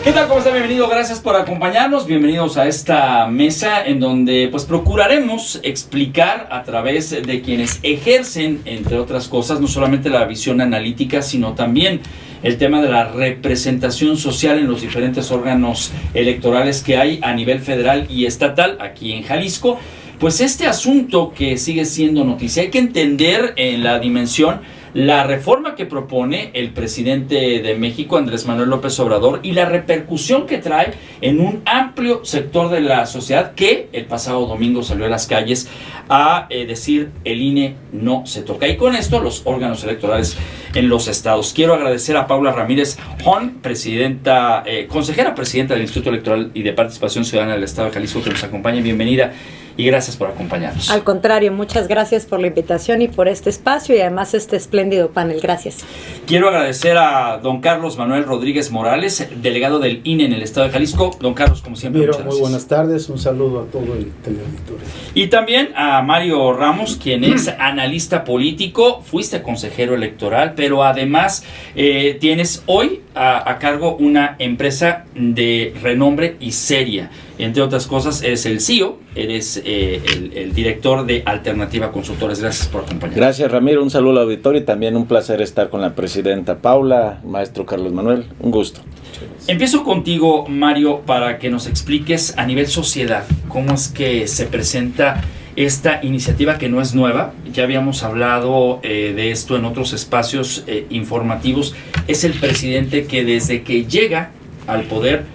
¿Qué tal? ¿Cómo están? Bienvenidos, gracias por acompañarnos. Bienvenidos a esta mesa en donde pues procuraremos explicar a través de quienes ejercen, entre otras cosas, no solamente la visión analítica, sino también el tema de la representación social en los diferentes órganos electorales que hay a nivel federal y estatal aquí en Jalisco. Pues este asunto que sigue siendo noticia, hay que entender en la dimensión la reforma que propone el presidente de México, Andrés Manuel López Obrador, y la repercusión que trae en un amplio sector de la sociedad que el pasado domingo salió a las calles a decir el INE no se toca. Y con esto los órganos electorales en los estados. Quiero agradecer a Paula Ramírez Hon, consejera presidenta del Instituto Electoral y de Participación Ciudadana del Estado de Jalisco, que nos acompaña. Bienvenida. Y gracias por acompañarnos. Al contrario, muchas gracias por la invitación y por este espacio y además este espléndido panel. Gracias. Quiero agradecer a don Carlos Manuel Rodríguez Morales, delegado del INE en el estado de Jalisco. Don Carlos, como siempre, muchas gracias. Muy buenas tardes, un saludo a todo el teleauditorio. Y también a Mario Ramos, quien es analista político, fuiste consejero electoral, pero además tienes hoy a cargo una empresa de renombre y seria. Entre otras cosas, eres el CEO, eres el director de Alternativa Consultores. Gracias por acompañarnos. Gracias, Ramiro. Un saludo al auditorio y también un placer estar con la presidenta Paula, maestro Carlos Manuel. Un gusto. Empiezo contigo, Mario, para que nos expliques a nivel sociedad cómo es que se presenta esta iniciativa que no es nueva. Ya habíamos hablado de esto en otros espacios informativos. Es el presidente que desde que llega al poder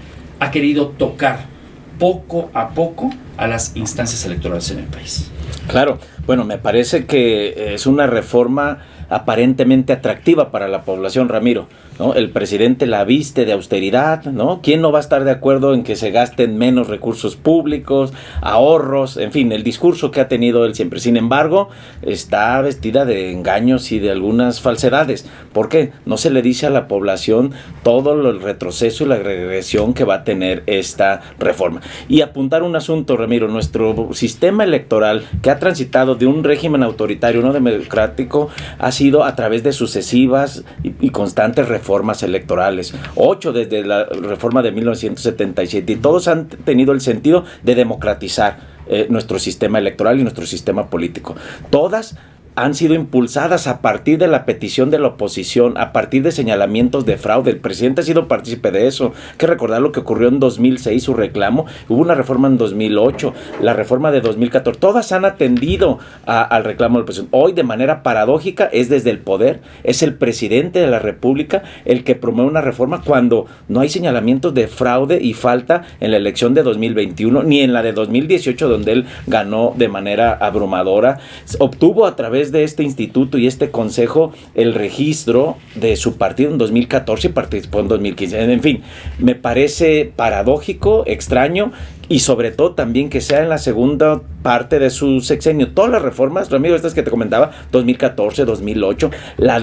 ha querido tocar poco a poco a las instancias electorales en el país. Claro, bueno, me parece que es una reforma aparentemente atractiva para la población, Ramiro, ¿no? El presidente la viste de austeridad, ¿no? ¿Quién no va a estar de acuerdo en que se gasten menos recursos públicos, ahorros, en fin, el discurso que ha tenido él siempre? Sin embargo, está vestida de engaños y de algunas falsedades. ¿Por qué? No se le dice a la población todo el retroceso y la regresión que va a tener esta reforma. Y apuntar un asunto, Ramiro, nuestro sistema electoral, que ha transitado de un régimen autoritario, no democrático, ha sido a través de sucesivas y constantes reformas electorales, 8 desde la reforma de 1977, y todos han tenido el sentido de democratizar nuestro sistema electoral y nuestro sistema político. Todas han sido impulsadas a partir de la petición de la oposición, a partir de señalamientos de fraude. El presidente ha sido partícipe de eso. Hay que recordar lo que ocurrió en 2006, su reclamo. Hubo una reforma en 2008, la reforma de 2014. Todas han atendido al reclamo del presidente. Hoy, de manera paradójica, es desde el poder, es el presidente de la República el que promueve una reforma cuando no hay señalamientos de fraude y falta en la elección de 2021, ni en la de 2018, donde él ganó de manera abrumadora. Obtuvo a través de este instituto y este consejo el registro de su partido en 2014 y participó en 2015. En fin, me parece paradójico, extraño, y sobre todo también que sea en la segunda parte de su sexenio. Todas las reformas, Ramiro, estas que te comentaba, 2014, 2008, la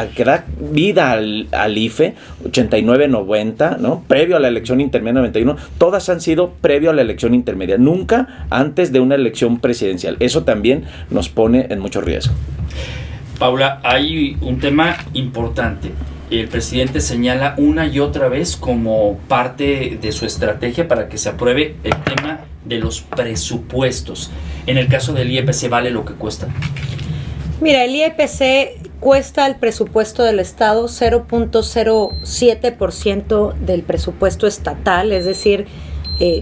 que da vida al IFE, 89-90, ¿no? Previo a la elección intermedia 91, todas han sido previo a la elección intermedia, nunca antes de una elección presidencial. Eso también nos pone en mucho riesgo. Paula, hay un tema importante. El presidente señala una y otra vez como parte de su estrategia para que se apruebe el tema de los presupuestos. En el caso del IEPC, ¿vale lo que cuesta? Mira, el IEPC cuesta el presupuesto del Estado 0.07% del presupuesto estatal, es decir,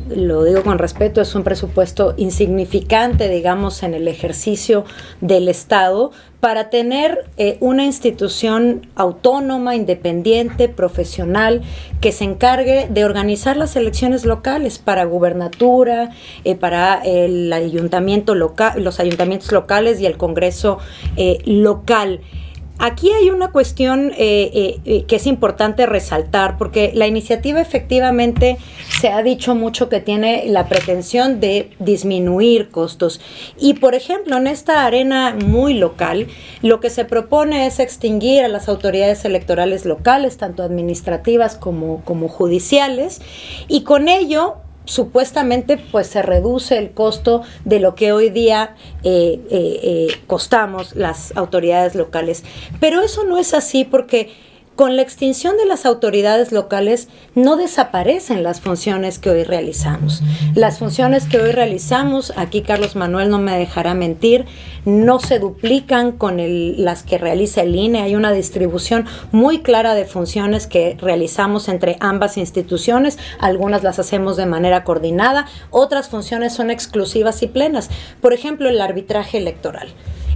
lo digo con respeto, es un presupuesto insignificante, digamos, en el ejercicio del Estado, para tener una institución autónoma, independiente, profesional, que se encargue de organizar las elecciones locales para gubernatura, para el ayuntamiento local, los ayuntamientos locales y el Congreso local. Aquí hay una cuestión que es importante resaltar, porque la iniciativa efectivamente se ha dicho mucho que tiene la pretensión de disminuir costos. Y, por ejemplo, en esta arena muy local, lo que se propone es extinguir a las autoridades electorales locales, tanto administrativas como judiciales, y con ello supuestamente pues se reduce el costo de lo que hoy día costamos las autoridades locales. Pero eso no es así, porque Con la extinción de las autoridades locales no desaparecen las funciones que hoy realizamos. Las funciones que hoy realizamos, aquí Carlos Manuel no me dejará mentir, no se duplican con las que realiza el INE. Hay una distribución muy clara de funciones que realizamos entre ambas instituciones. Algunas las hacemos de manera coordinada, otras funciones son exclusivas y plenas. Por ejemplo, el arbitraje electoral.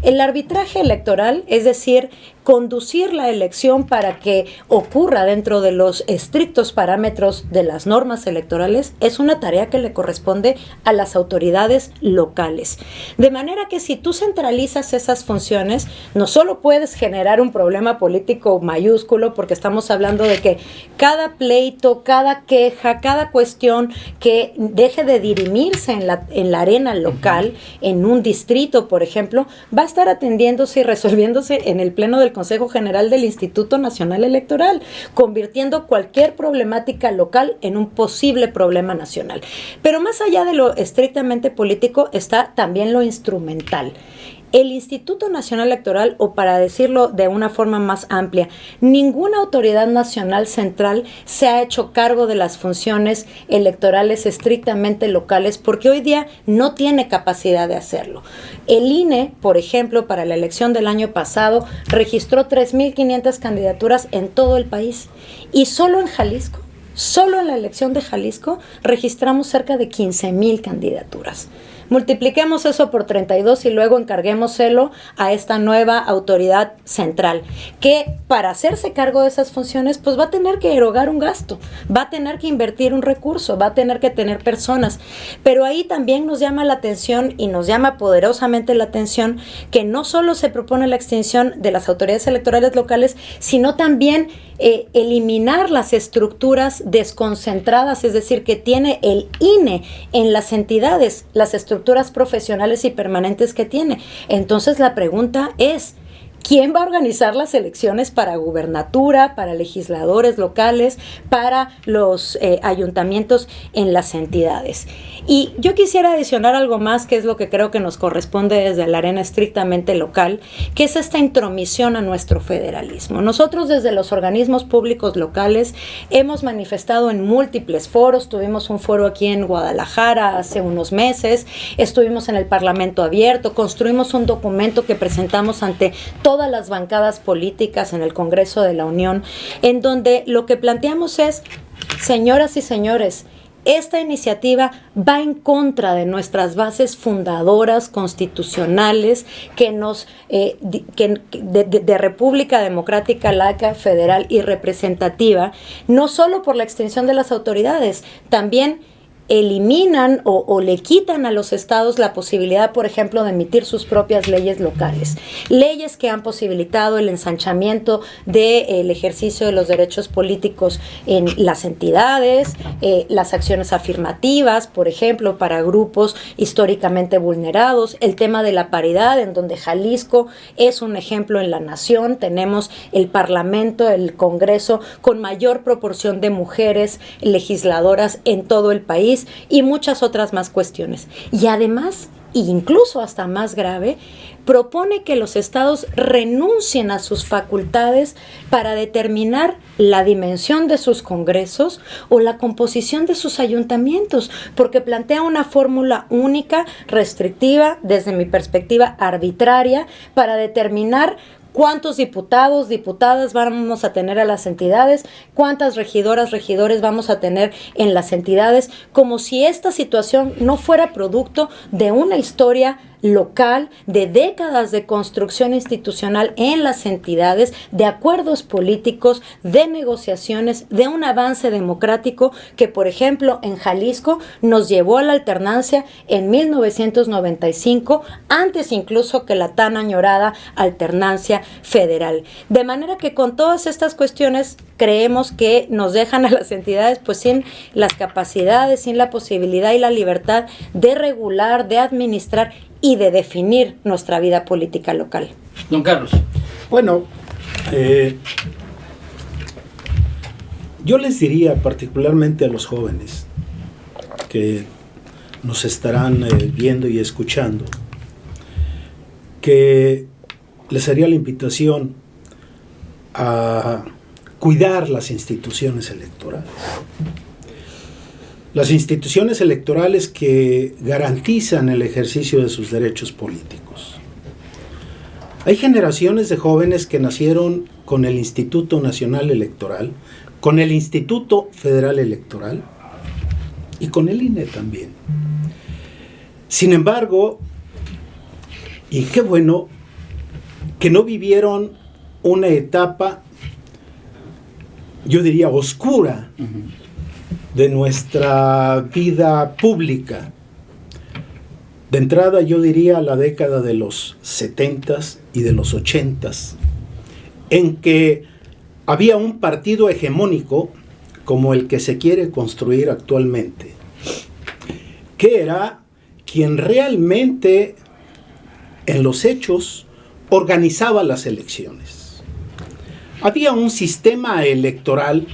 El arbitraje electoral, es decir, conducir la elección para que ocurra dentro de los estrictos parámetros de las normas electorales, es una tarea que le corresponde a las autoridades locales. De manera que si tú centralizas esas funciones, no solo puedes generar un problema político mayúsculo, porque estamos hablando de que cada pleito, cada queja, cada cuestión que deje de dirimirse en la arena local, en un distrito, por ejemplo, va a estar atendiéndose y resolviéndose en el pleno del Consejo General del Instituto Nacional Electoral, convirtiendo cualquier problemática local en un posible problema nacional. Pero más allá de lo estrictamente político está también lo instrumental. El Instituto Nacional Electoral, o para decirlo de una forma más amplia, ninguna autoridad nacional central se ha hecho cargo de las funciones electorales estrictamente locales porque hoy día no tiene capacidad de hacerlo. El INE, por ejemplo, para la elección del año pasado, registró 3.500 candidaturas en todo el país y solo en Jalisco, solo en la elección de Jalisco, registramos cerca de 15,000 candidaturas. Multipliquemos eso por 32 y luego encarguémoselo a esta nueva autoridad central, que para hacerse cargo de esas funciones, pues va a tener que erogar un gasto, va a tener que invertir un recurso, va a tener que tener personas. Pero ahí también nos llama la atención y nos llama poderosamente la atención que no solo se propone la extinción de las autoridades electorales locales, sino también eliminar las estructuras desconcentradas, es decir, que tiene el INE en las entidades, las estructuras profesionales y permanentes que tiene. Entonces la pregunta es, ¿quién va a organizar las elecciones para gubernatura, para legisladores locales, para los ayuntamientos en las entidades? Y yo quisiera adicionar algo más, que es lo que creo que nos corresponde desde la arena estrictamente local, que es esta intromisión a nuestro federalismo. Nosotros desde los organismos públicos locales hemos manifestado en múltiples foros, tuvimos un foro aquí en Guadalajara hace unos meses, estuvimos en el Parlamento Abierto, construimos un documento que presentamos ante todas las bancadas políticas en el Congreso de la Unión, en donde lo que planteamos es, señoras y señores, esta iniciativa va en contra de nuestras bases fundadoras constitucionales que nos de República Democrática Laica, Federal y Representativa, no solo por la extinción de las autoridades, también eliminan o le quitan a los estados la posibilidad, por ejemplo, de emitir sus propias leyes locales. Leyes que han posibilitado el ensanchamiento del ejercicio de los derechos políticos en las entidades, las acciones afirmativas, por ejemplo, para grupos históricamente vulnerados, el tema de la paridad, en donde Jalisco es un ejemplo en la nación. Tenemos el Parlamento, el Congreso, con mayor proporción de mujeres legisladoras en todo el país, y muchas otras más cuestiones. Y además, incluso hasta más grave, propone que los estados renuncien a sus facultades para determinar la dimensión de sus congresos o la composición de sus ayuntamientos, porque plantea una fórmula única, restrictiva, desde mi perspectiva arbitraria, para determinar cuántos diputados, diputadas vamos a tener a las entidades, cuántas regidoras, regidores vamos a tener en las entidades, como si esta situación no fuera producto de una historia local, de décadas de construcción institucional en las entidades, de acuerdos políticos, de negociaciones, de un avance democrático que, por ejemplo, en Jalisco nos llevó a la alternancia en 1995, antes incluso que la tan añorada alternancia federal. De manera que con todas estas cuestiones creemos que nos dejan a las entidades pues sin las capacidades, sin la posibilidad y la libertad de regular, de administrar y de definir nuestra vida política local. Don Carlos. Bueno, yo les diría particularmente a los jóvenes que nos estarán viendo y escuchando, que les haría la invitación a cuidar las instituciones electorales. Las instituciones electorales que garantizan el ejercicio de sus derechos políticos. Hay generaciones de jóvenes que nacieron con el Instituto Nacional Electoral, con el Instituto Federal Electoral y con el INE también. Sin embargo, y qué bueno, que no vivieron una etapa, yo diría, oscura de nuestra vida pública. De entrada yo diría la década de los 70s y de los 80s, en que había un partido hegemónico como el que se quiere construir actualmente, que era quien realmente en los hechos organizaba las elecciones. Había un sistema electoral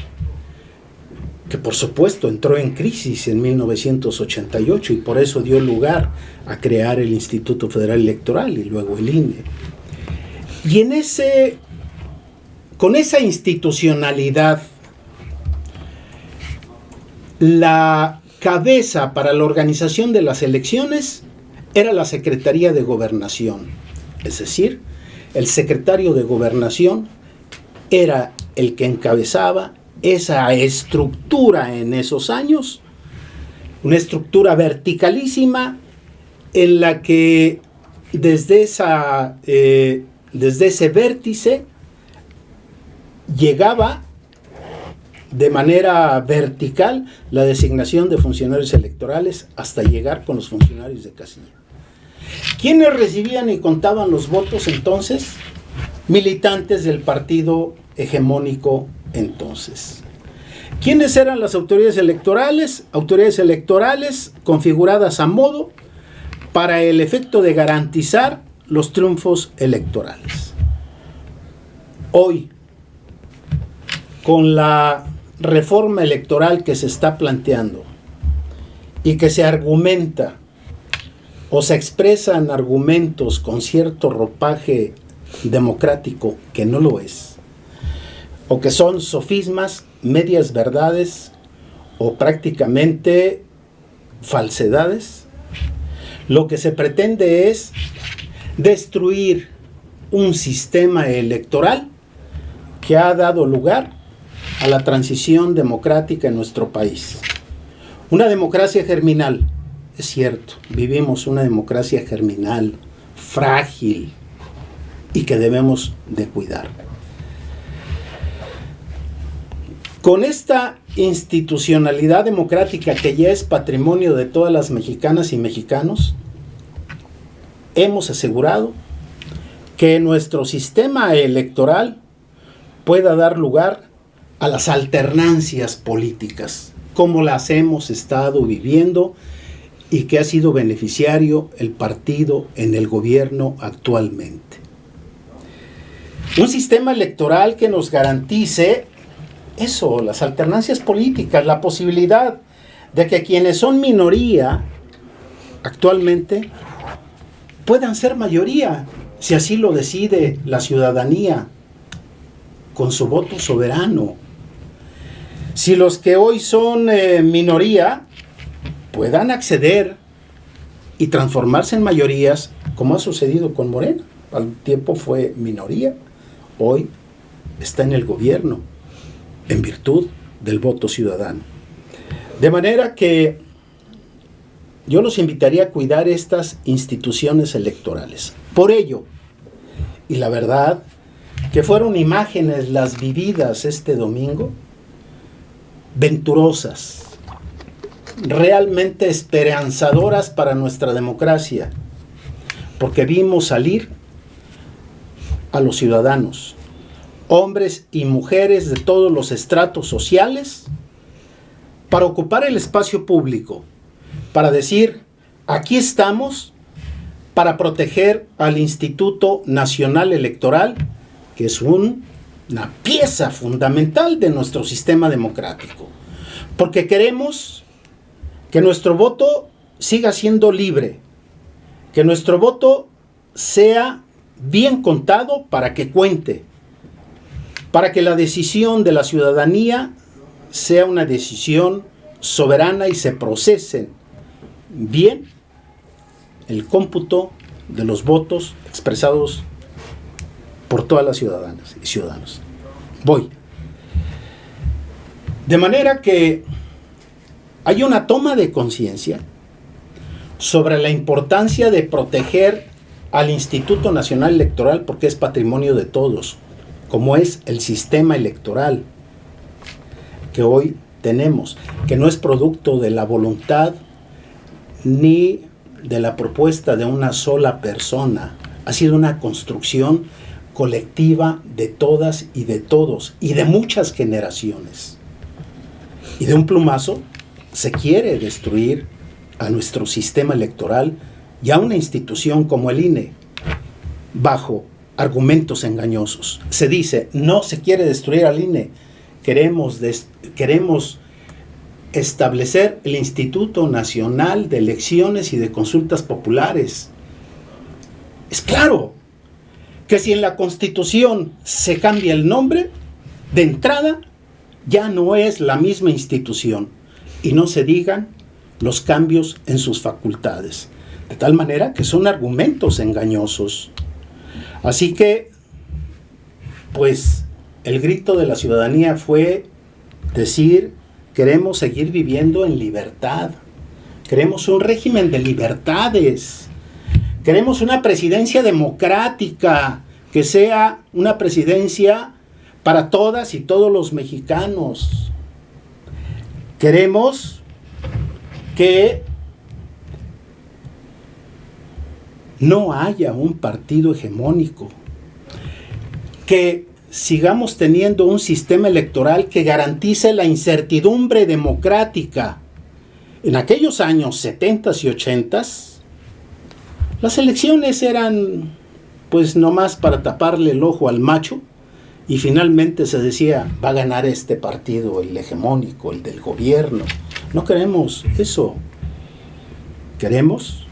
que por supuesto entró en crisis en 1988 y por eso dio lugar a crear el Instituto Federal Electoral y luego el INE. Y con esa institucionalidad, la cabeza para la organización de las elecciones era la Secretaría de Gobernación. Es decir, el secretario de Gobernación era el que encabezaba esa estructura en esos años, una estructura verticalísima en la que desde ese vértice llegaba de manera vertical la designación de funcionarios electorales hasta llegar con los funcionarios de casilla. ¿Quiénes recibían y contaban los votos entonces? Militantes del partido hegemónico entonces. ¿Quiénes eran las autoridades electorales? Autoridades electorales configuradas a modo para el efecto de garantizar los triunfos electorales. Hoy, con la reforma electoral que se está planteando y que se argumenta o se expresan argumentos con cierto ropaje democrático que no lo es, o que son sofismas, medias verdades o prácticamente falsedades, lo que se pretende es destruir un sistema electoral que ha dado lugar a la transición democrática en nuestro país. Una democracia germinal, es cierto, vivimos una democracia germinal, frágil y que debemos de cuidar. Con esta institucionalidad democrática que ya es patrimonio de todas las mexicanas y mexicanos, hemos asegurado que nuestro sistema electoral pueda dar lugar a las alternancias políticas, como las hemos estado viviendo y que ha sido beneficiario el partido en el gobierno actualmente. Un sistema electoral que nos garantice eso, las alternancias políticas, la posibilidad de que quienes son minoría actualmente puedan ser mayoría, si así lo decide la ciudadanía, con su voto soberano. Si los que hoy son minoría puedan acceder y transformarse en mayorías, como ha sucedido con Morena. Al tiempo fue minoría, hoy está en el gobierno, en virtud del voto ciudadano. De manera que yo los invitaría a cuidar estas instituciones electorales. Por ello, y la verdad, que fueron imágenes las vividas este domingo, venturosas, realmente esperanzadoras para nuestra democracia, porque vimos salir a los ciudadanos, hombres y mujeres de todos los estratos sociales, para ocupar el espacio público, para decir, aquí estamos para proteger al Instituto Nacional Electoral, que es una pieza fundamental de nuestro sistema democrático, porque queremos que nuestro voto siga siendo libre, que nuestro voto sea bien contado para que cuente, para que la decisión de la ciudadanía sea una decisión soberana y se procese bien el cómputo de los votos expresados por todas las ciudadanas y ciudadanos. Voy. De manera que hay una toma de conciencia sobre la importancia de proteger al Instituto Nacional Electoral, porque es patrimonio de todos, como es el sistema electoral que hoy tenemos, que no es producto de la voluntad ni de la propuesta de una sola persona. Ha sido una construcción colectiva de todas y de todos y de muchas generaciones. Y de un plumazo se quiere destruir a nuestro sistema electoral y a una institución como el INE bajo argumentos engañosos. Se dice, no se quiere destruir al INE, queremos establecer el Instituto Nacional de Elecciones y de Consultas Populares. Es claro que si en la Constitución se cambia el nombre, de entrada ya no es la misma institución, y no se digan los cambios en sus facultades, de tal manera que son argumentos engañosos. Así que, pues, el grito de la ciudadanía fue decir, queremos seguir viviendo en libertad, queremos un régimen de libertades, queremos una presidencia democrática, que sea una presidencia para todas y todos los mexicanos. Queremos que no haya un partido hegemónico, que sigamos teniendo un sistema electoral que garantice la incertidumbre democrática. En aquellos años 70s y 80s, las elecciones eran pues nomás para taparle el ojo al macho, y finalmente se decía, va a ganar este partido, el hegemónico, el del gobierno. No queremos eso. Queremos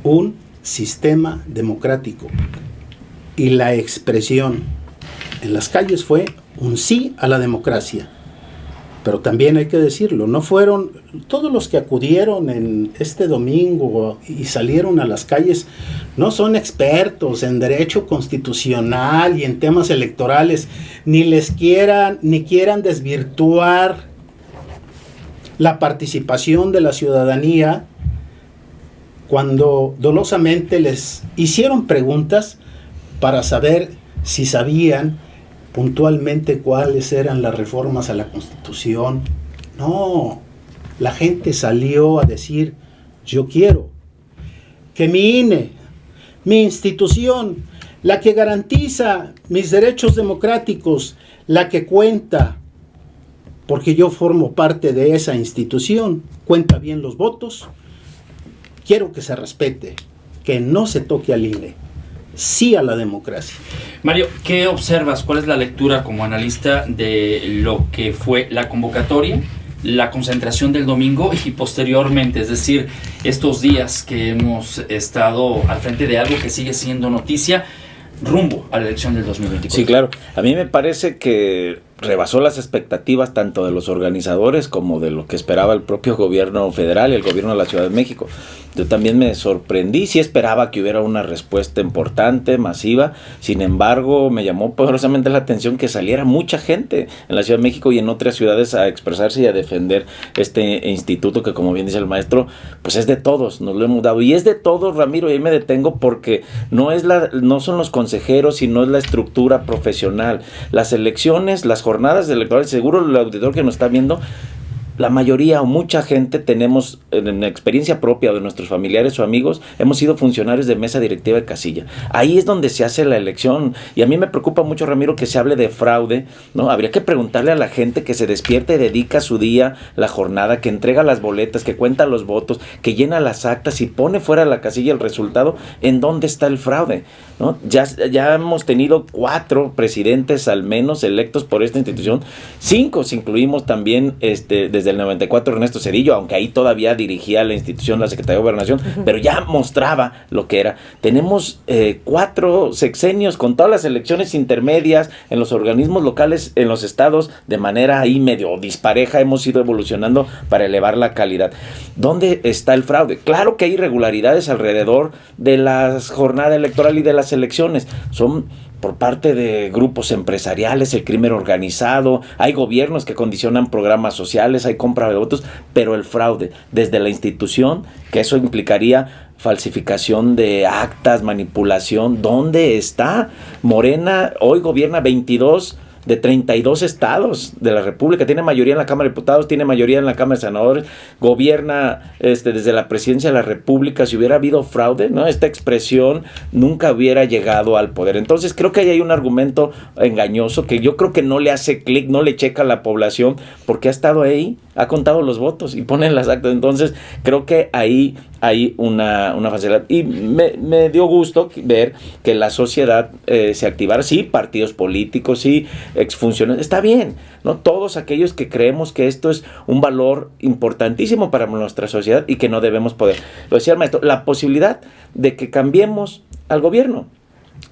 un sistema democrático. Y la expresión en las calles fue un sí a la democracia. Pero también hay que decirlo, no fueron todos los que acudieron en este domingo y salieron a las calles, no son expertos en derecho constitucional y en temas electorales, ni quieran desvirtuar la participación de la ciudadanía cuando dolosamente les hicieron preguntas para saber si sabían puntualmente cuáles eran las reformas a la Constitución. No, la gente salió a decir, yo quiero que mi INE, mi institución, la que garantiza mis derechos democráticos, la que cuenta, porque yo formo parte de esa institución, cuenta bien los votos, quiero que se respete, que no se toque al INE. Sí a la democracia. Mario, ¿qué observas? ¿Cuál es la lectura como analista de lo que fue la convocatoria, la concentración del domingo y posteriormente? Es decir, estos días que hemos estado al frente de algo que sigue siendo noticia rumbo a la elección del 2024. Sí, claro. A mí me parece que rebasó las expectativas tanto de los organizadores como de lo que esperaba el propio gobierno federal y el gobierno de la Ciudad de México. Yo también me sorprendí, sí esperaba que hubiera una respuesta importante, masiva, sin embargo me llamó poderosamente la atención que saliera mucha gente en la Ciudad de México y en otras ciudades a expresarse y a defender este instituto que, como bien dice el maestro, pues es de todos, nos lo hemos dado, y es de todos, Ramiro, y ahí me detengo porque no son los consejeros, sino es la estructura profesional, las elecciones, las jornadas electorales, seguro el auditor que nos está viendo, la mayoría o mucha gente tenemos en experiencia propia de nuestros familiares o amigos, hemos sido funcionarios de mesa directiva de casilla. Ahí es donde se hace la elección. Y a mí me preocupa mucho, Ramiro, que se hable de fraude, ¿no? Habría que preguntarle a la gente que se despierta y dedica su día, la jornada, que entrega las boletas, que cuenta los votos, que llena las actas y pone fuera de la casilla el resultado, ¿en dónde está el fraude? ¿no? Ya hemos tenido 4 presidentes al menos electos por esta institución, 5 si incluimos también desde el 94 Ernesto Zedillo, aunque ahí todavía dirigía la institución, la Secretaría de Gobernación, pero ya mostraba lo que era. Tenemos 4 sexenios con todas las elecciones intermedias en los organismos locales, en los estados, de manera ahí medio dispareja, hemos ido evolucionando para elevar la calidad. ¿Dónde está el fraude? Claro que hay irregularidades alrededor de la jornada electoral y de las elecciones. Son por parte de grupos empresariales, el crimen organizado, hay gobiernos que condicionan programas sociales, hay compra de votos, pero el fraude desde la institución, que eso implicaría falsificación de actas, manipulación, ¿dónde está? Morena hoy gobierna 22 de 32 estados de la República, tiene mayoría en la Cámara de Diputados, tiene mayoría en la Cámara de Senadores, gobierna desde la Presidencia de la República. Si hubiera habido fraude, ¿no?, esta expresión nunca hubiera llegado al poder. Entonces creo que ahí hay un argumento engañoso que yo creo que no le hace clic, no le checa a la población, porque ha estado ahí, ha contado los votos y ponen las actas. Entonces creo que ahí hay una facilidad, y me dio gusto ver que la sociedad se activara, sí, partidos políticos, sí, exfuncionarios, está bien, ¿no? Todos aquellos que creemos que esto es un valor importantísimo para nuestra sociedad y que no debemos poder. Lo decía el maestro, la posibilidad de que cambiemos al gobierno.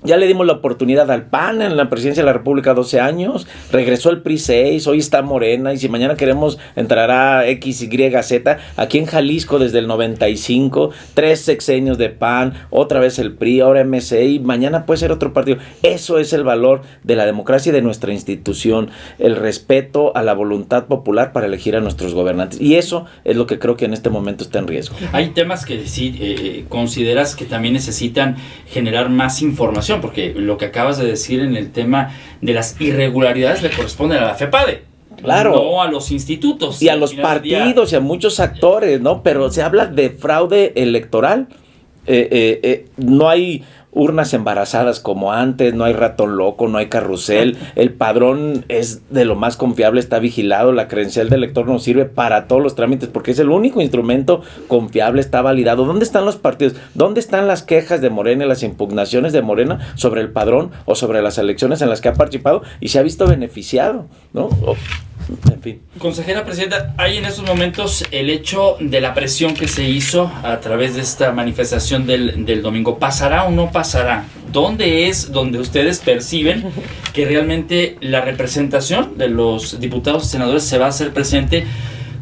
Ya le dimos la oportunidad al PAN en la presidencia de la República 12 años, regresó el PRI 6, hoy está Morena, y si mañana queremos entrará X, Y, Z, aquí en Jalisco desde el 95, 3 sexenios de PAN, otra vez el PRI, ahora MC, y mañana puede ser otro partido. Eso es el valor de la democracia y de nuestra institución, el respeto a la voluntad popular para elegir a nuestros gobernantes, y eso es lo que creo que en este momento está en riesgo. Hay temas que sí consideras que también necesitan generar más información, porque lo que acabas de decir en el tema de las irregularidades le corresponde a la FEPADE. Claro. No a los institutos. Y a los partidos y a muchos actores, ¿no? Pero se habla de fraude electoral. No hay urnas embarazadas como antes, no hay ratón loco, no hay carrusel, el padrón es de lo más confiable, está vigilado, la credencial del elector nos sirve para todos los trámites porque es el único instrumento confiable, está validado. ¿Dónde están los partidos? ¿Dónde están las quejas de Morena y las impugnaciones de Morena sobre el padrón o sobre las elecciones en las que ha participado y se ha visto beneficiado, ¿no? En fin. Consejera presidenta, hay en estos momentos el hecho de la presión que se hizo a través de esta manifestación del domingo. ¿Pasará o no pasará? ¿Dónde es donde ustedes perciben que realmente la representación de los diputados y senadores se va a hacer presente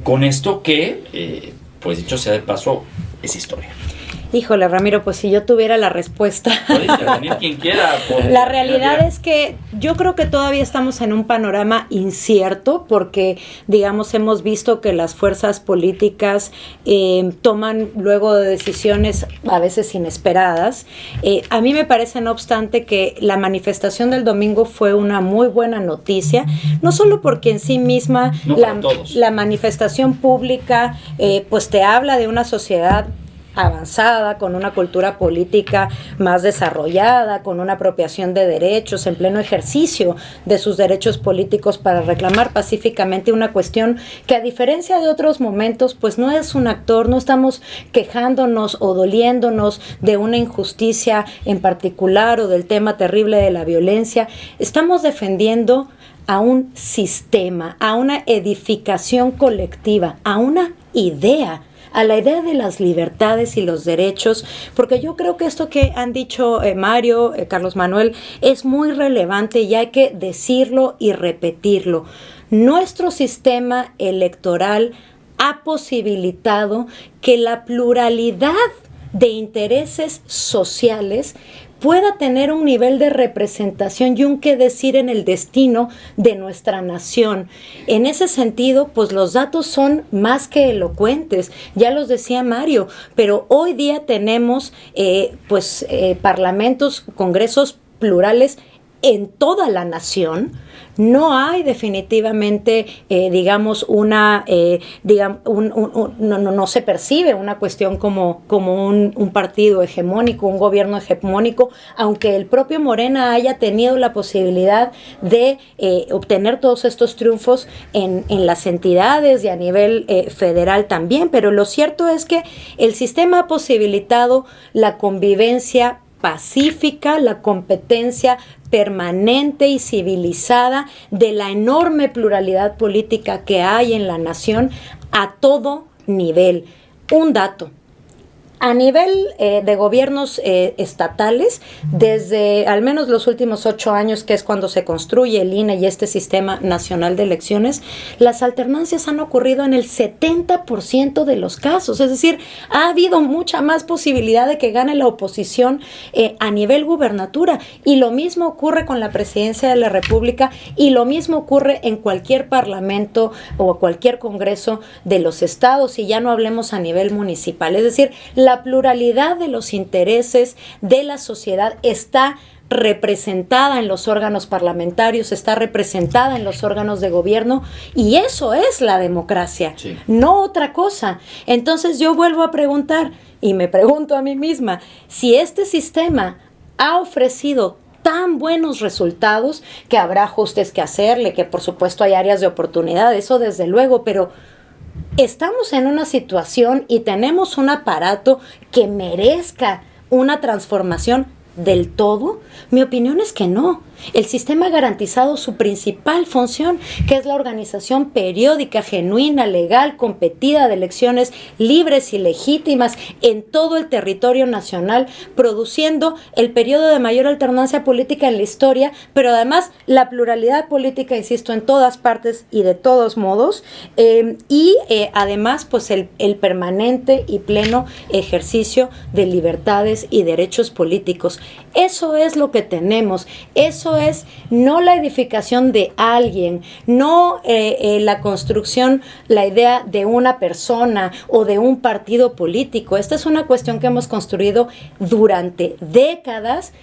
con esto que, pues dicho sea de paso, es historia? Híjole, Ramiro, pues si yo tuviera la respuesta. Puede intervenir quien quiera. La realidad es que yo creo que todavía estamos en un panorama incierto porque, digamos, hemos visto que las fuerzas políticas toman luego de decisiones a veces inesperadas. A mí me parece, no obstante, que la manifestación del domingo fue una muy buena noticia, no solo porque en sí misma la manifestación pública pues te habla de una sociedad avanzada, con una cultura política más desarrollada, con una apropiación de derechos, en pleno ejercicio de sus derechos políticos para reclamar pacíficamente una cuestión que, a diferencia de otros momentos, pues no es un actor, no estamos quejándonos o doliéndonos de una injusticia en particular o del tema terrible de la violencia, estamos defendiendo a un sistema, a una edificación colectiva, a una idea, a la idea de las libertades y los derechos, porque yo creo que esto que han dicho Mario, Carlos Manuel, es muy relevante y hay que decirlo y repetirlo. Nuestro sistema electoral ha posibilitado que la pluralidad de intereses sociales pueda tener un nivel de representación y un qué decir en el destino de nuestra nación. En ese sentido, pues los datos son más que elocuentes, ya los decía Mario, pero hoy día tenemos parlamentos, congresos plurales en toda la nación. No hay definitivamente, no se percibe una cuestión como un partido hegemónico, un gobierno hegemónico, aunque el propio Morena haya tenido la posibilidad de obtener todos estos triunfos en las entidades y a nivel federal también. Pero lo cierto es que el sistema ha posibilitado la convivencia pacífica la competencia permanente y civilizada de la enorme pluralidad política que hay en la nación a todo nivel. Un dato. A nivel de gobiernos estatales, desde al menos los últimos 8 años, que es cuando se construye el INE y este Sistema Nacional de Elecciones, las alternancias han ocurrido en el 70% de los casos. Es decir, ha habido mucha más posibilidad de que gane la oposición a nivel gubernatura. Y lo mismo ocurre con la presidencia de la República, y lo mismo ocurre en cualquier parlamento o cualquier congreso de los estados, y ya no hablemos a nivel municipal. Es decir, la pluralidad de los intereses de la sociedad está representada en los órganos parlamentarios, está representada en los órganos de gobierno, y eso es la democracia, sí, no otra cosa. Entonces yo vuelvo a preguntar, y me pregunto a mí misma, si este sistema ha ofrecido tan buenos resultados, que habrá ajustes que hacerle, que por supuesto hay áreas de oportunidad, eso desde luego, pero estamos en una situación y tenemos un aparato que merezca una transformación del todo. Mi opinión es que no. El sistema ha garantizado su principal función, que es la organización periódica, genuina, legal, competida de elecciones libres y legítimas en todo el territorio nacional, produciendo el periodo de mayor alternancia política en la historia, pero además la pluralidad política, insisto, en todas partes y de todos modos, además pues el permanente y pleno ejercicio de libertades y derechos políticos. Eso es lo que tenemos. Eso es no la edificación de alguien, no la construcción, la idea de una persona o de un partido político. Esta es una cuestión que hemos construido durante décadas,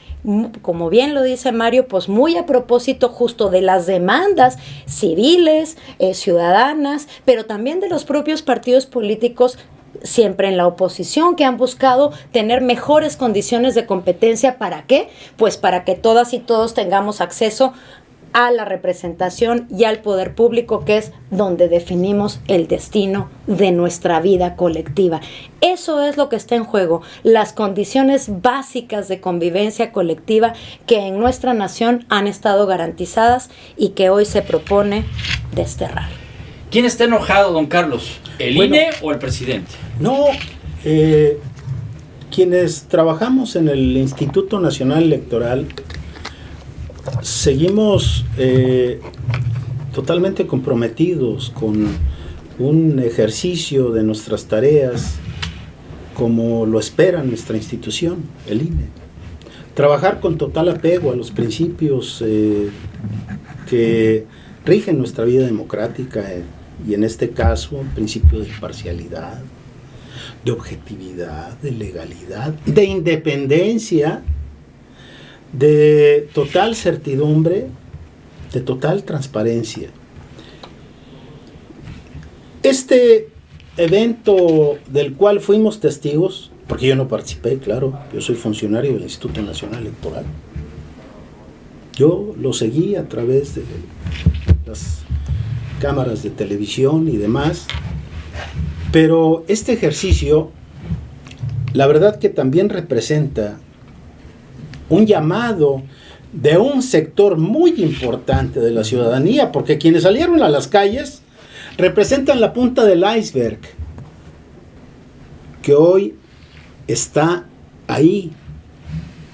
como bien lo dice Mario, pues muy a propósito justo de las demandas civiles, ciudadanas, pero también de los propios partidos políticos, siempre en la oposición, que han buscado tener mejores condiciones de competencia. ¿Para qué? Pues para que todas y todos tengamos acceso a la representación y al poder público, que es donde definimos el destino de nuestra vida colectiva. Eso es lo que está en juego, las condiciones básicas de convivencia colectiva que en nuestra nación han estado garantizadas y que hoy se propone desterrar. ¿Quién está enojado, don Carlos? ¿El INE o el presidente? No, quienes trabajamos en el Instituto Nacional Electoral seguimos totalmente comprometidos con un ejercicio de nuestras tareas como lo espera nuestra institución, el INE. Trabajar con total apego a los principios que rigen nuestra vida democrática, y en este caso un principio de imparcialidad, de objetividad, de legalidad, de independencia, de total certidumbre, de total transparencia. Este evento del cual fuimos testigos, porque yo no participé, claro, yo soy funcionario del Instituto Nacional Electoral, yo lo seguí a través de las cámaras de televisión y demás, pero este ejercicio, la verdad que también representa un llamado de un sector muy importante de la ciudadanía, porque quienes salieron a las calles representan la punta del iceberg que hoy está ahí,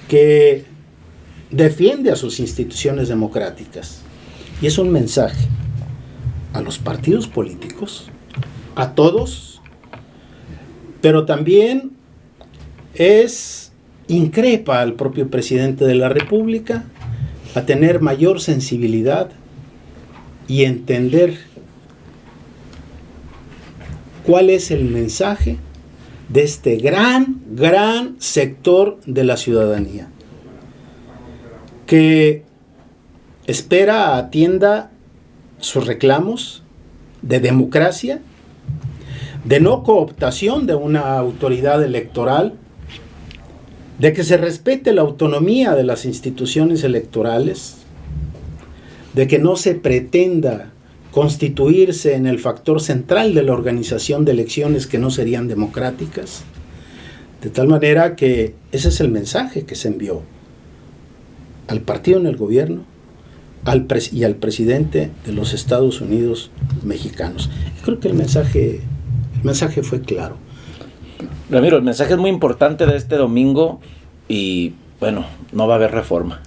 que defiende a sus instituciones democráticas. Y es un mensaje a los partidos políticos, a todos, pero también increpa al propio presidente de la República a tener mayor sensibilidad y entender cuál es el mensaje de este gran sector de la ciudadanía, que espera atienda sus reclamos de democracia, de no cooptación de una autoridad electoral, de que se respete la autonomía de las instituciones electorales, de que no se pretenda constituirse en el factor central de la organización de elecciones que no serían democráticas, De tal manera que ese es el mensaje que se envió al partido en el gobierno y al presidente de los Estados Unidos mexicanos. Creo que el mensaje fue claro. Ramiro, el mensaje es muy importante de este domingo y, bueno, no va a haber reforma.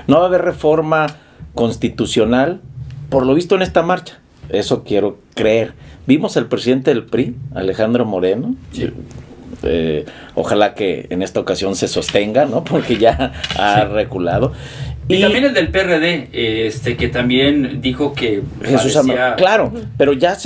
No va a haber reforma constitucional, por lo visto en esta marcha. Eso quiero creer. Vimos al presidente del PRI, Alejandro Moreno. Sí. Ojalá que en esta ocasión se sostenga, ¿no? Porque ya ha reculado. Y también el del PRD, que también dijo que Jesús parecía... Claro, pero ya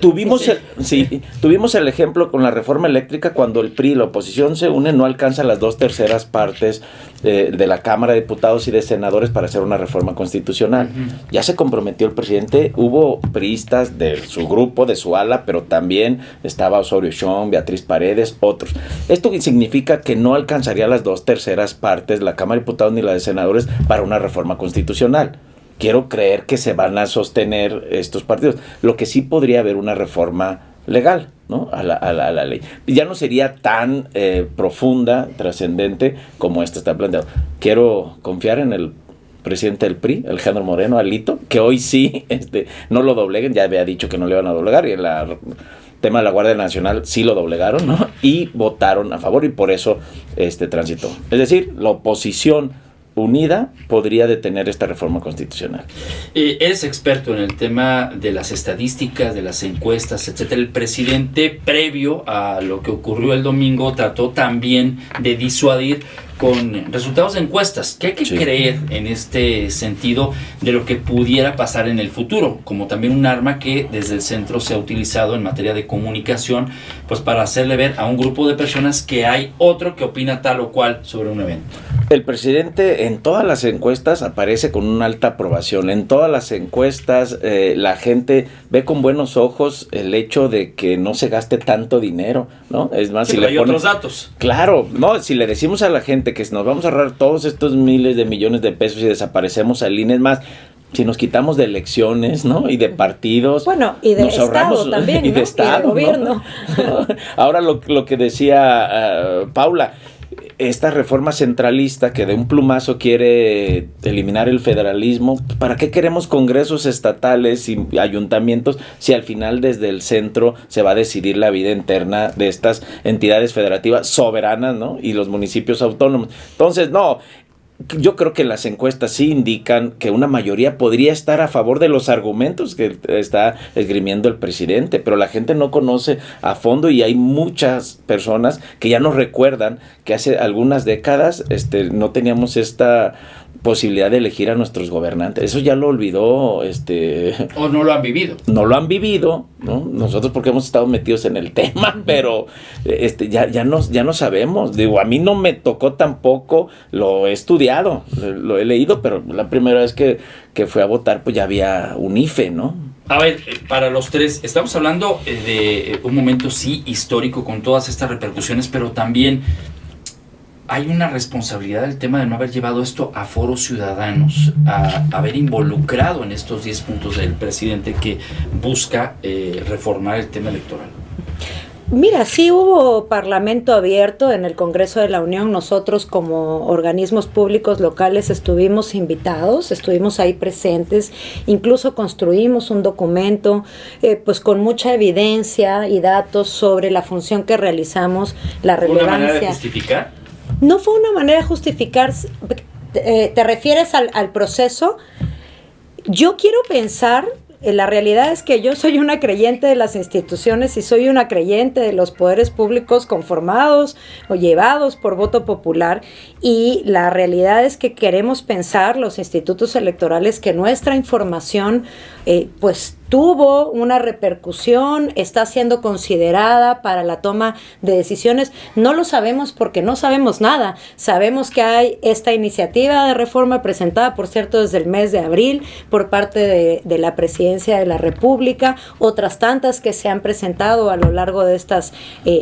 tuvimos el ejemplo con la reforma eléctrica cuando el PRI y la oposición se unen, no alcanza las 2/3 partes de la Cámara de Diputados y de Senadores para hacer una reforma constitucional. Ya se comprometió el presidente, hubo priistas de su grupo, de su ala, pero también estaba Osorio Chong, Beatriz Paredes, otros. Esto significa que no alcanzaría las 2/3 partes la Cámara de Diputados ni la de Senadores para una reforma constitucional. Quiero creer que se van a sostener estos partidos. Lo que sí podría haber una reforma legal, ¿no? a la ley. Ya no sería tan profunda, trascendente, como esta está planteado. Quiero confiar en el presidente del PRI, Alejandro Moreno, Alito, que hoy sí no lo dobleguen. Ya había dicho que no le iban a doblegar y el tema de la Guardia Nacional sí lo doblegaron, ¿no? Y votaron a favor y por eso transitó. Es decir, la oposición unida podría detener esta reforma constitucional. Eres experto en el tema de las estadísticas, de las encuestas, etcétera. El presidente, previo a lo que ocurrió el domingo, trató también de disuadir con resultados de encuestas. ¿Qué hay que creer en este sentido de lo que pudiera pasar en el futuro? Como también un arma que desde el centro se ha utilizado en materia de comunicación, pues para hacerle ver a un grupo de personas que hay otro que opina tal o cual sobre un evento. El presidente en todas las encuestas aparece con una alta aprobación. En todas las encuestas la gente ve con buenos ojos el hecho de que no se gaste tanto dinero, ¿no? Es más, si hay otros datos. Claro, no, si le decimos a la gente que nos vamos a ahorrar todos estos miles de millones de pesos y desaparecemos al INE, es más, si nos quitamos de elecciones, ¿no? Y de partidos. Bueno, y de Estado ahorramos, también, ¿no? Y de Estado, y de gobierno. ¿no? Ahora lo que decía Paula, esta reforma centralista que de un plumazo quiere eliminar el federalismo, ¿para qué queremos congresos estatales y ayuntamientos si al final desde el centro se va a decidir la vida interna de estas entidades federativas soberanas, ¿no? Y los municipios autónomos? Entonces, no. Yo creo que las encuestas sí indican que una mayoría podría estar a favor de los argumentos que está esgrimiendo el presidente, pero la gente no conoce a fondo y hay muchas personas que ya nos recuerdan que hace algunas décadas no teníamos esta posibilidad de elegir a nuestros gobernantes. Eso ya lo olvidó. O no lo han vivido. No lo han vivido, ¿no? Nosotros porque hemos estado metidos en el tema, pero ya no sabemos. Digo, a mí no me tocó tampoco, lo he estudiado, lo he leído, pero la primera vez que fui a votar, pues ya había un IFE, ¿no? A ver, para los tres, estamos hablando de un momento sí histórico con todas estas repercusiones, pero también hay una responsabilidad del tema de no haber llevado esto a foros ciudadanos, a haber involucrado en estos 10 puntos del presidente que busca reformar el tema electoral. Mira, sí hubo parlamento abierto en el Congreso de la Unión. Nosotros como organismos públicos locales estuvimos invitados, estuvimos ahí presentes, incluso construimos un documento pues con mucha evidencia y datos sobre la función que realizamos, la relevancia. ¿Una manera de justificar? No fue una manera de justificar. ¿Te refieres al proceso? Yo quiero pensar, la realidad es que yo soy una creyente de las instituciones y soy una creyente de los poderes públicos conformados o llevados por voto popular, y la realidad es que queremos pensar los institutos electorales que nuestra información pues tuvo una repercusión, está siendo considerada para la toma de decisiones. No lo sabemos porque no sabemos nada. Sabemos que hay esta iniciativa de reforma presentada, por cierto, desde el mes de abril por parte de la Presidencia de la República, otras tantas que se han presentado a lo largo de estos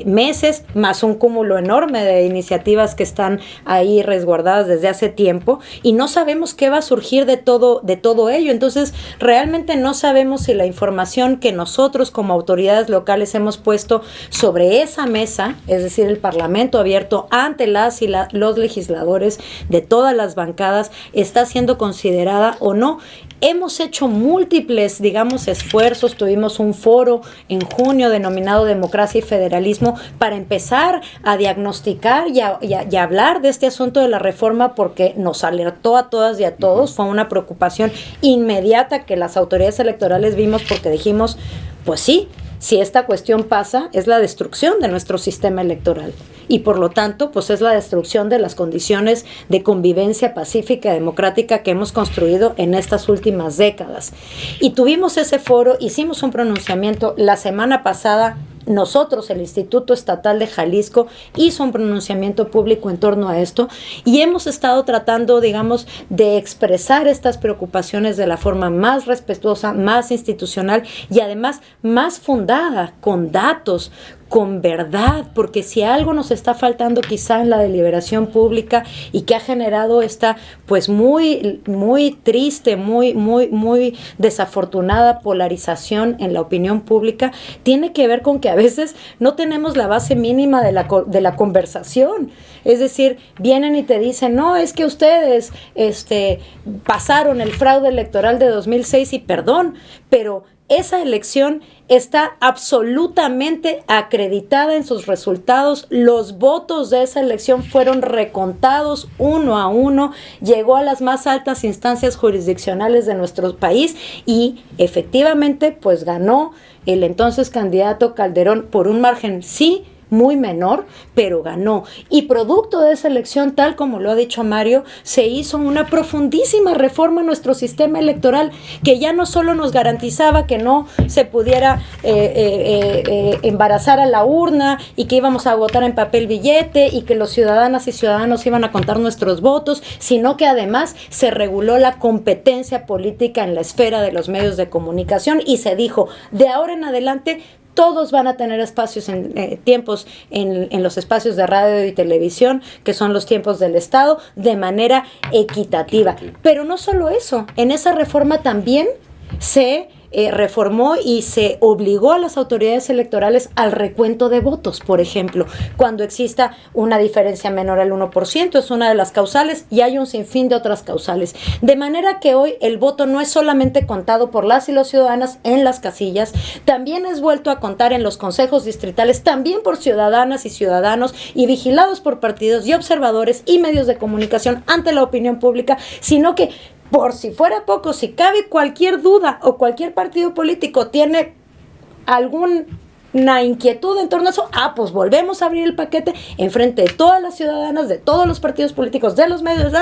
meses, más un cúmulo enorme de iniciativas que están ahí resguardadas desde hace tiempo, y no sabemos qué va a surgir de todo ello. Entonces, realmente no sabemos si y la información que nosotros como autoridades locales hemos puesto sobre esa mesa, es decir, el Parlamento abierto ante las y los legisladores de todas las bancadas, está siendo considerada o no. Hemos hecho múltiples, digamos, esfuerzos. Tuvimos un foro en junio denominado Democracia y Federalismo para empezar a diagnosticar y a hablar de este asunto de la reforma, porque nos alertó a todas y a todos. Fue una preocupación inmediata que las autoridades electorales vimos, porque dijimos, pues sí, si esta cuestión pasa, es la destrucción de nuestro sistema electoral y por lo tanto, pues es la destrucción de las condiciones de convivencia pacífica y democrática que hemos construido en estas últimas décadas. Y tuvimos ese foro, hicimos un pronunciamiento la semana pasada. Nosotros, el Instituto Estatal de Jalisco, hizo un pronunciamiento público en torno a esto y hemos estado tratando, digamos, de expresar estas preocupaciones de la forma más respetuosa, más institucional y además más fundada, con datos, con verdad, porque si algo nos está faltando quizá en la deliberación pública y que ha generado esta pues muy triste, muy desafortunada polarización en la opinión pública, tiene que ver con que a veces no tenemos la base mínima de la conversación. Es decir, vienen y te dicen, no, es que ustedes pasaron el fraude electoral de 2006 y perdón, pero esa elección está absolutamente acreditada en sus resultados. Los votos de esa elección fueron recontados uno a uno, llegó a las más altas instancias jurisdiccionales de nuestro país y efectivamente pues ganó el entonces candidato Calderón por un margen, sí, muy menor, pero ganó. Y producto de esa elección, tal como lo ha dicho Mario, se hizo una profundísima reforma a nuestro sistema electoral que ya no solo nos garantizaba que no se pudiera embarazar a la urna y que íbamos a votar en papel billete y que los ciudadanas y ciudadanos iban a contar nuestros votos, sino que además se reguló la competencia política en la esfera de los medios de comunicación y se dijo, de ahora en adelante todos van a tener espacios tiempos en los espacios de radio y televisión, que son los tiempos del Estado, de manera equitativa. Pero no solo eso, en esa reforma también se reformó y se obligó a las autoridades electorales al recuento de votos, por ejemplo, cuando exista una diferencia menor al 1%, es una de las causales y hay un sinfín de otras causales. De manera que hoy el voto no es solamente contado por las y los ciudadanas en las casillas, también es vuelto a contar en los consejos distritales, también por ciudadanas y ciudadanos y vigilados por partidos y observadores y medios de comunicación ante la opinión pública, sino que por si fuera poco, si cabe cualquier duda o cualquier partido político tiene alguna inquietud en torno a eso, pues volvemos a abrir el paquete en frente de todas las ciudadanas, de todos los partidos políticos, de los medios,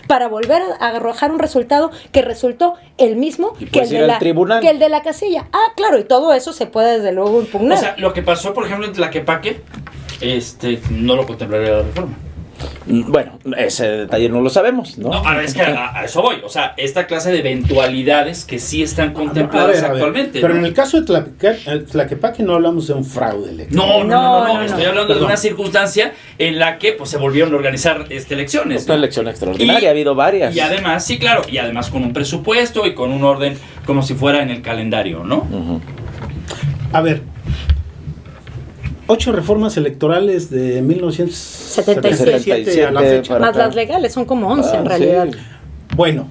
para volver a arrojar un resultado que resultó el mismo que el de la casilla. Claro, y todo eso se puede desde luego impugnar. O sea, lo que pasó, por ejemplo, en Tlaquepaque, no lo contemplaría la reforma. Bueno, ese detalle no lo sabemos, ¿no? No, es que a eso voy. O sea, esta clase de eventualidades que sí están contempladas actualmente. Pero ¿no? En el caso de Tlaquepaque no hablamos de un fraude electoral. No. Estoy hablando de una circunstancia en la que pues se volvieron a organizar elecciones. Una elección extraordinaria, ha habido varias. Y además, sí, claro, y además con un presupuesto y con un orden como si fuera en el calendario, ¿no? Uh-huh. A ver, 8 reformas electorales de 1977 a la fecha. Más las legales, son como 11 en realidad. Sí. Bueno,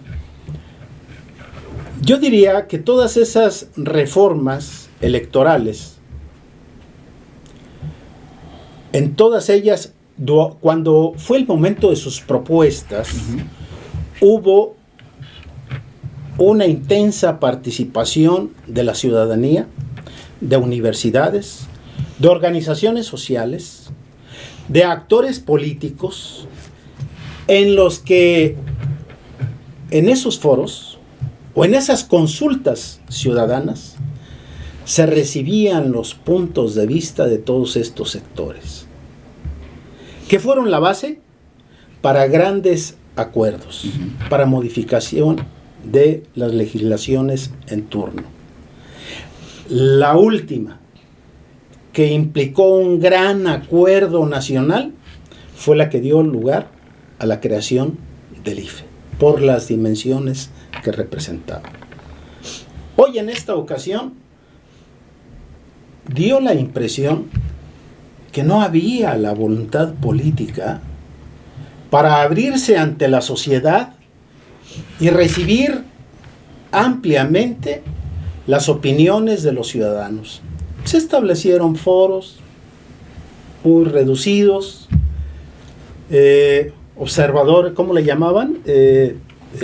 yo diría que todas esas reformas electorales, en todas ellas, cuando fue el momento de sus propuestas, hubo una intensa participación de la ciudadanía, de universidades, de organizaciones sociales, de actores políticos, en los que en esos foros o en esas consultas ciudadanas se recibían los puntos de vista de todos estos sectores, que fueron la base para grandes acuerdos, para modificación de las legislaciones en turno. La última, que implicó un gran acuerdo nacional, fue la que dio lugar a la creación del IFE, por las dimensiones que representaba. Hoy en esta ocasión dio la impresión que no había la voluntad política para abrirse ante la sociedad y recibir ampliamente las opiniones de los ciudadanos. Se establecieron foros muy reducidos, observadores, ¿cómo le llamaban?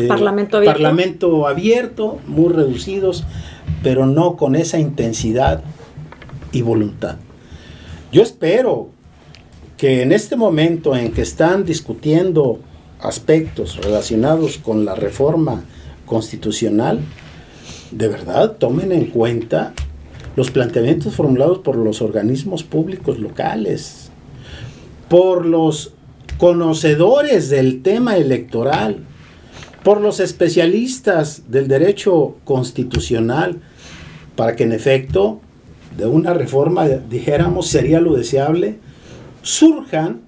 Parlamento abierto. Parlamento abierto, muy reducidos, pero no con esa intensidad y voluntad. Yo espero que en este momento en que están discutiendo aspectos relacionados con la reforma constitucional, de verdad tomen en cuenta los planteamientos formulados por los organismos públicos locales, por los conocedores del tema electoral, por los especialistas del derecho constitucional, para que en efecto de una reforma, dijéramos, sería lo deseable, surjan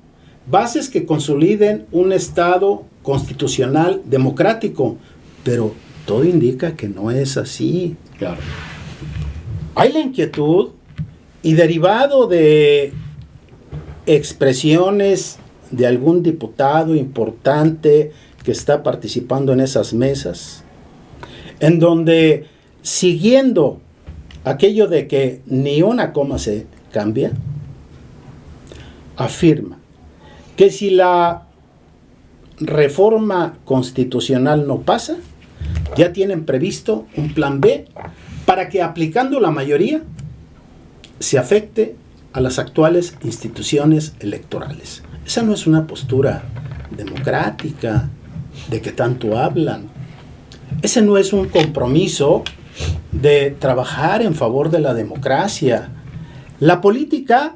bases que consoliden un Estado constitucional democrático, pero todo indica que no es así. Claro. Hay la inquietud y derivado de expresiones de algún diputado importante que está participando en esas mesas, en donde siguiendo aquello de que ni una coma se cambia, afirma que si la reforma constitucional no pasa, ya tienen previsto un plan B para que aplicando la mayoría se afecte a las actuales instituciones electorales. Esa no es una postura democrática de que tanto hablan. Ese no es un compromiso de trabajar en favor de la democracia. La política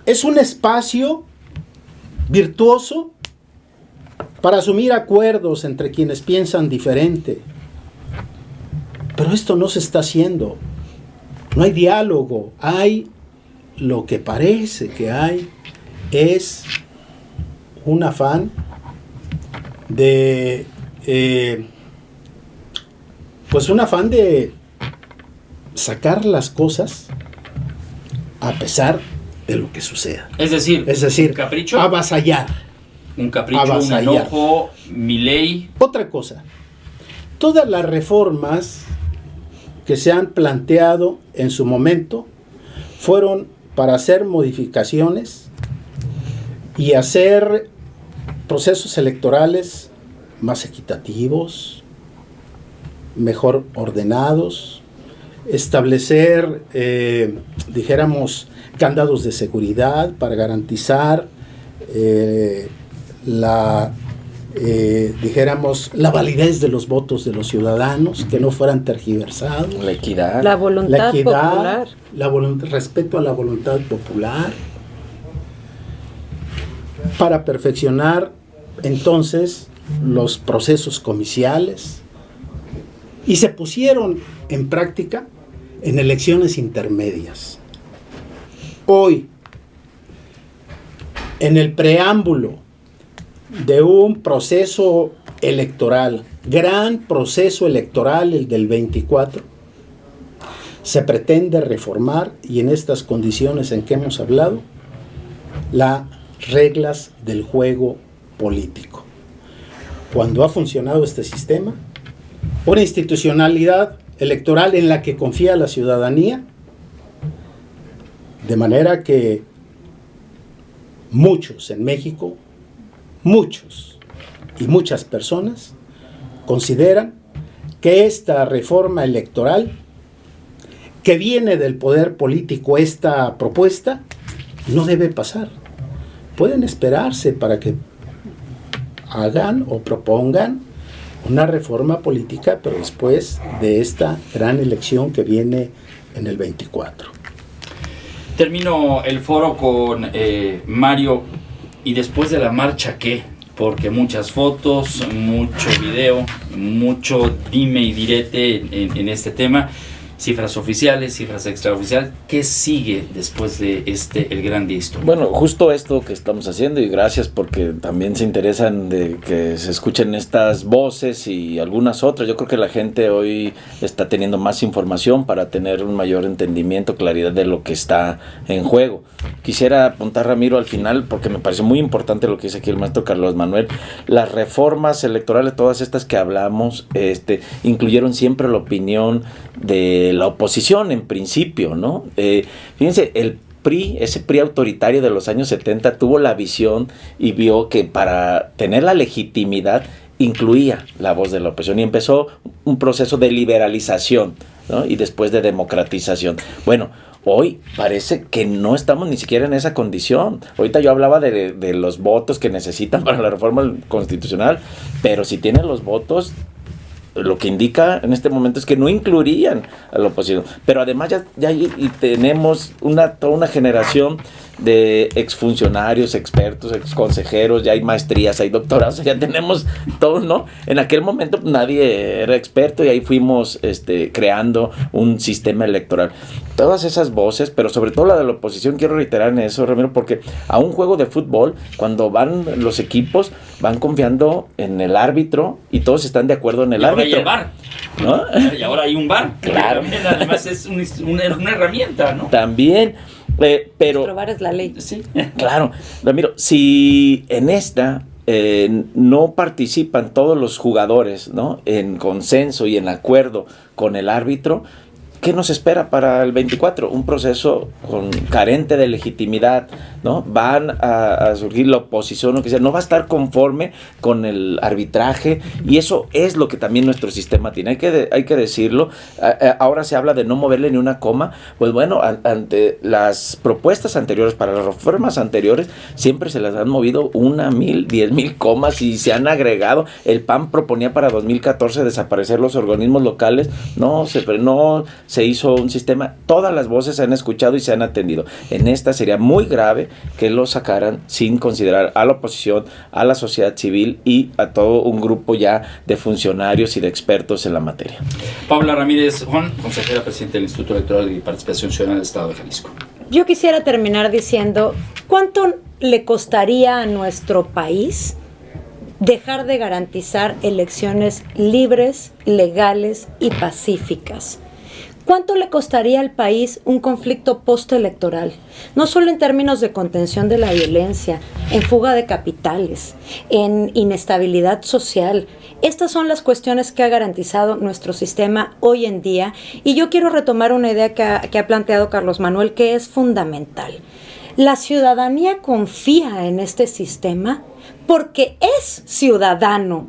es un espacio virtuoso para asumir acuerdos entre quienes piensan diferente. Pero esto no se está haciendo. No hay diálogo. Hay lo que parece que hay es un afán de sacar las cosas a pesar de lo que suceda. Es decir, un capricho, avasallar. Un capricho, avasallar. Un enojo, Milei. Otra cosa, todas las reformas que se han planteado en su momento fueron para hacer modificaciones y hacer procesos electorales más equitativos, mejor ordenados, establecer, dijéramos, candados de seguridad para garantizar la validez de los votos de los ciudadanos, que no fueran tergiversados. La equidad. La voluntad popular. Respeto a la voluntad popular. Para perfeccionar entonces los procesos comiciales. Y se pusieron en práctica en elecciones intermedias. Hoy, en el preámbulo de un proceso electoral, gran proceso electoral, el del 24, se pretende reformar, y en estas condiciones en que hemos hablado, las reglas del juego político. Cuando ha funcionado este sistema, una institucionalidad electoral en la que confía la ciudadanía, de manera que muchos en México, muchos y muchas personas consideran que esta reforma electoral que viene del poder político, esta propuesta, no debe pasar. Pueden esperarse para que hagan o propongan una reforma política, pero después de esta gran elección que viene en el 24. Termino el foro con Mario. ¿Y después de la marcha qué? Porque muchas fotos, mucho video, mucho dime y direte en este tema. cifras oficiales, cifras extraoficiales. ¿Qué sigue después de el gran día histórico? Bueno, justo esto que estamos haciendo, y gracias porque también se interesan de que se escuchen estas voces y algunas otras. Yo creo que la gente hoy está teniendo más información para tener un mayor entendimiento, claridad de lo que está en juego. Quisiera apuntar, Ramiro, al final, porque me parece muy importante lo que dice aquí el maestro Carlos Manuel. Las reformas electorales, todas estas que hablamos, incluyeron siempre la opinión de la oposición en principio, ¿no? Fíjense, el PRI, ese PRI autoritario de los años 70, tuvo la visión y vio que para tener la legitimidad incluía la voz de la oposición y empezó un proceso de liberalización, ¿no? Y después de democratización. Bueno, hoy parece que no estamos ni siquiera en esa condición. Ahorita yo hablaba de los votos que necesitan para la reforma constitucional, pero si tienen los votos, lo que indica en este momento es que no incluirían a la oposición. Pero además ya tenemos toda una generación de exfuncionarios, expertos, exconsejeros, ya hay maestrías, hay doctorados, ya tenemos todo, ¿no? En aquel momento nadie era experto y ahí fuimos creando un sistema electoral. Todas esas voces, pero sobre todo la de la oposición, quiero reiterar en eso, Ramiro, porque a un juego de fútbol, cuando van los equipos, van confiando en el árbitro y todos están de acuerdo en el árbitro. Y ahora hay el VAR, ¿no? Y ahora hay un VAR. Claro. Además es una herramienta, ¿no? También. Pero Nuestro VAR es la ley. Sí. Claro, Ramiro, si en esta no participan todos los jugadores, ¿no? En consenso y en acuerdo con el árbitro, ¿qué nos espera para el 24? Un proceso carente de legitimidad, ¿no? Van a surgir la oposición, lo que sea, no va a estar conforme con el arbitraje, y eso es lo que también nuestro sistema tiene, hay que decirlo. Ahora se habla de no moverle ni una coma. Pues bueno, ante las propuestas anteriores, para las reformas anteriores, siempre se las han movido 1,000, 10,000 comas y se han agregado. El PAN proponía para 2014 desaparecer los organismos locales, no se hizo un sistema, todas las voces se han escuchado y se han atendido. En esta sería muy grave que lo sacaran sin considerar a la oposición, a la sociedad civil y a todo un grupo ya de funcionarios y de expertos en la materia. Paula Ramírez Juan, consejera presidenta del Instituto Electoral y Participación Ciudadana del Estado de Jalisco. Yo quisiera terminar diciendo, ¿cuánto le costaría a nuestro país dejar de garantizar elecciones libres, legales y pacíficas? ¿Cuánto le costaría al país un conflicto postelectoral? No solo en términos de contención de la violencia, en fuga de capitales, en inestabilidad social. Estas son las cuestiones que ha garantizado nuestro sistema hoy en día. Y yo quiero retomar una idea que ha planteado Carlos Manuel, que es fundamental. La ciudadanía confía en este sistema porque es ciudadano,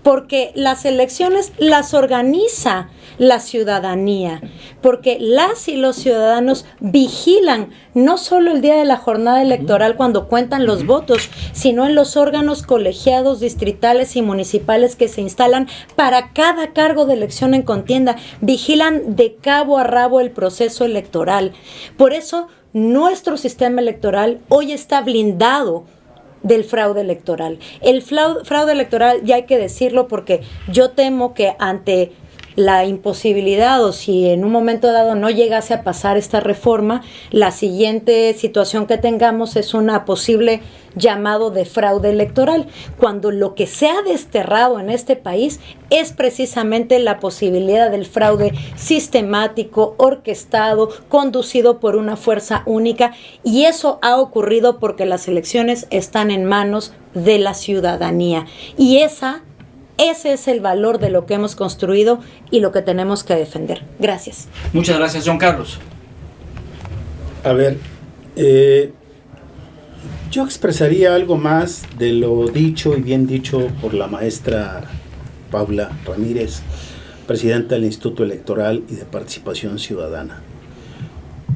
porque las elecciones las organiza la ciudadanía, porque las y los ciudadanos vigilan no solo el día de la jornada electoral cuando cuentan los votos, sino en los órganos colegiados, distritales y municipales que se instalan para cada cargo de elección en contienda, vigilan de cabo a rabo el proceso electoral. Por eso nuestro sistema electoral hoy está blindado del fraude electoral. El fraude electoral, ya hay que decirlo, porque yo temo que ante la imposibilidad, o si en un momento dado no llegase a pasar esta reforma, la siguiente situación que tengamos es una posible llamado de fraude electoral, cuando lo que se ha desterrado en este país es precisamente la posibilidad del fraude sistemático, orquestado, conducido por una fuerza única, y eso ha ocurrido porque las elecciones están en manos de la ciudadanía, y ese es el valor de lo que hemos construido y lo que tenemos que defender. Gracias. Muchas gracias, John Carlos. A ver, yo expresaría algo más de lo dicho y bien dicho por la maestra Paula Ramírez, presidenta del Instituto Electoral y de Participación Ciudadana.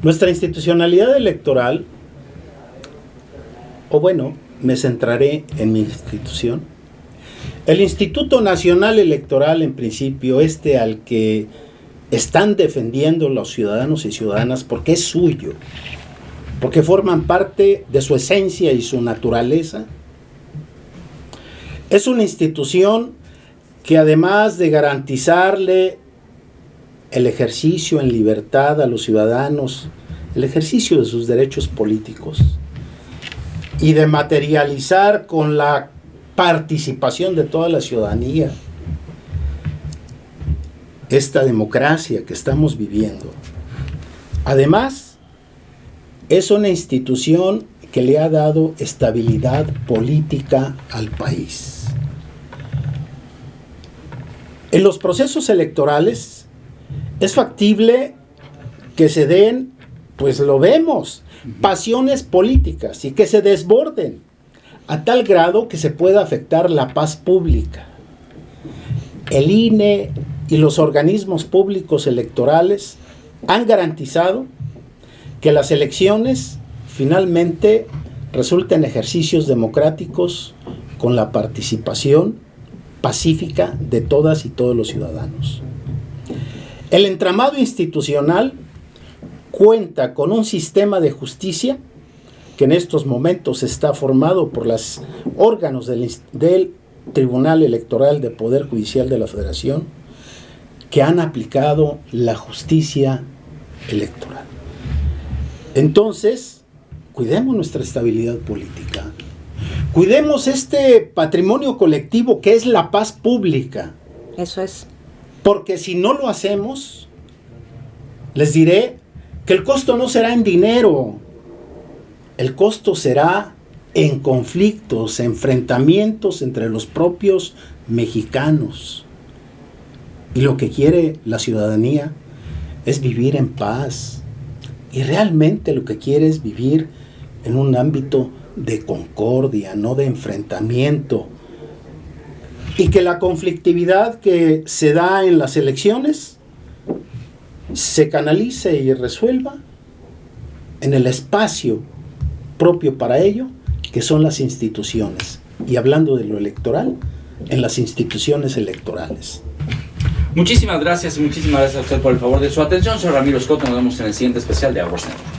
Nuestra institucionalidad electoral, o bueno, me centraré en mi institución. El Instituto Nacional Electoral, en principio, al que están defendiendo los ciudadanos y ciudadanas porque es suyo, porque forman parte de su esencia y su naturaleza, es una institución que, además de garantizarle el ejercicio en libertad a los ciudadanos, el ejercicio de sus derechos políticos, y de materializar con la participación de toda la ciudadanía esta democracia que estamos viviendo. Además, es una institución que le ha dado estabilidad política al país. En los procesos electorales es factible que se den, pues lo vemos, pasiones políticas y que se desborden a tal grado que se pueda afectar la paz pública. El INE y los organismos públicos electorales han garantizado que las elecciones finalmente resulten ejercicios democráticos con la participación pacífica de todas y todos los ciudadanos. El entramado institucional cuenta con un sistema de justicia que en estos momentos está formado por los órganos del Tribunal Electoral de Poder Judicial de la Federación, que han aplicado la justicia electoral. Entonces, cuidemos nuestra estabilidad política, cuidemos este patrimonio colectivo que es la paz pública. Eso es. Porque si no lo hacemos, les diré que el costo no será en dinero, el costo será en conflictos, enfrentamientos entre los propios mexicanos. Y lo que quiere la ciudadanía es vivir en paz. Y realmente lo que quiere es vivir en un ámbito de concordia, no de enfrentamiento. Y que la conflictividad que se da en las elecciones se canalice y resuelva en el espacio propio para ello, que son las instituciones. Y hablando de lo electoral, en las instituciones electorales. Muchísimas gracias y muchísimas gracias a usted por el favor de su atención. Soy Ramiro Escoto, nos vemos en el siguiente especial de Hours Network.